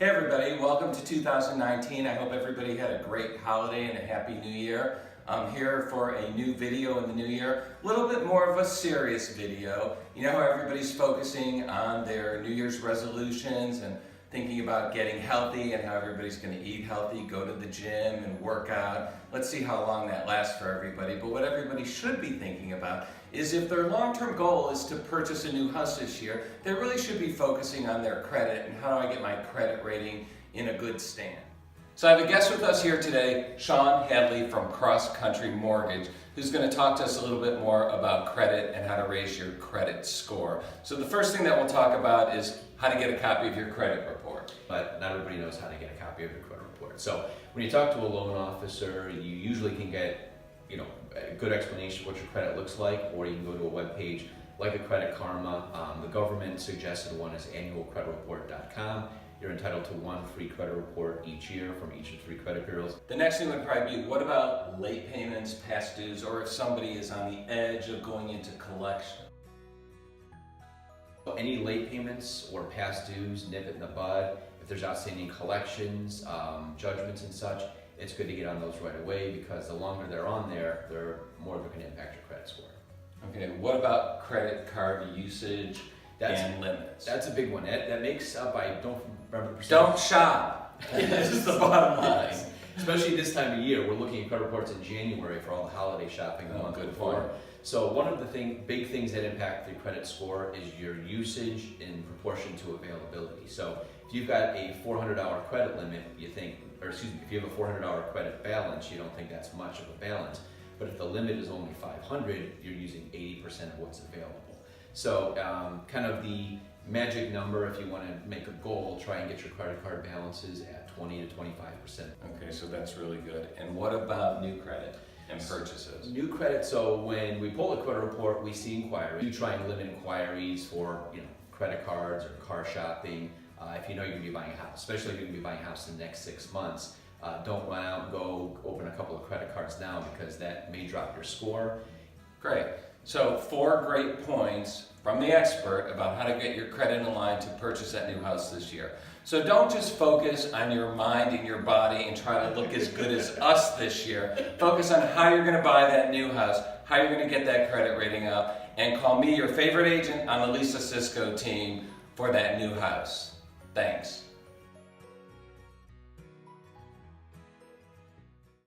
Hey everybody, welcome to 2019. I hope everybody had a great holiday and a happy new year. I'm here for a new video in the new year, a little bit more of a serious video. You know how everybody's focusing on their New Year's resolutions and thinking about getting healthy and how everybody's going to eat healthy, go to the gym and work out. Let's see how long that lasts for everybody. But what everybody should be thinking about is if their long-term goal is to purchase a new house this year, they really should be focusing on their credit and how do I get my credit rating in a good stand. So I have a guest with us here today, Sean Hadley from Cross Country Mortgage, who's going to talk to us a little bit more about credit and how to raise your credit score. So the first thing that we'll talk about is how to get a copy of your credit report. But not everybody knows how to get a copy of your credit report. So when you talk to a loan officer, you usually can get a good explanation of what your credit looks like, or you can go to a web page like a Credit Karma. The government suggested one is annualcreditreport.com. You're entitled to one free credit report each year from each of 3 credit bureaus. The next thing would probably be, what about late payments, past dues, or if somebody is on the edge of going into collection? Any late payments or past dues, nip it in the bud. If there's outstanding collections, judgments and such, it's good to get on those right away, because the longer they're on there, the more they're going to impact your credit score. Okay, what about credit card usage and limits? That's a big one. That makes up, I don't remember the percentage. Don't shop. This is the bottom line. Especially this time of year, we're looking at credit reports in January for all the holiday shopping the month before. So one of the big things that impact the credit score is your usage in proportion to availability. So if you've got a $400 credit limit, if you have a $400 credit balance, you don't think that's much of a balance. But if the limit is only $500, you're using 80% of what's available. So kind of the magic number, if you want to make a goal, try and get your credit card balances at 20 to 25%. Okay, so that's really good. And what about new credit and purchases? New credit, so when we pull a credit report, we see inquiries. We try and limit inquiries for credit cards or car shopping. If you know you're going to be buying a house, especially if you're going to be buying a house in the next 6 months, don't run out and go open a couple of credit cards now, because that may drop your score. Great. So 4 great points from the expert about how to get your credit in line to purchase that new house this year. So don't just focus on your mind and your body and try to look as good as us this year. Focus on how you're going to buy that new house, how you're going to get that credit rating up, and call me, your favorite agent on the Sisko team, for that new house. Thanks.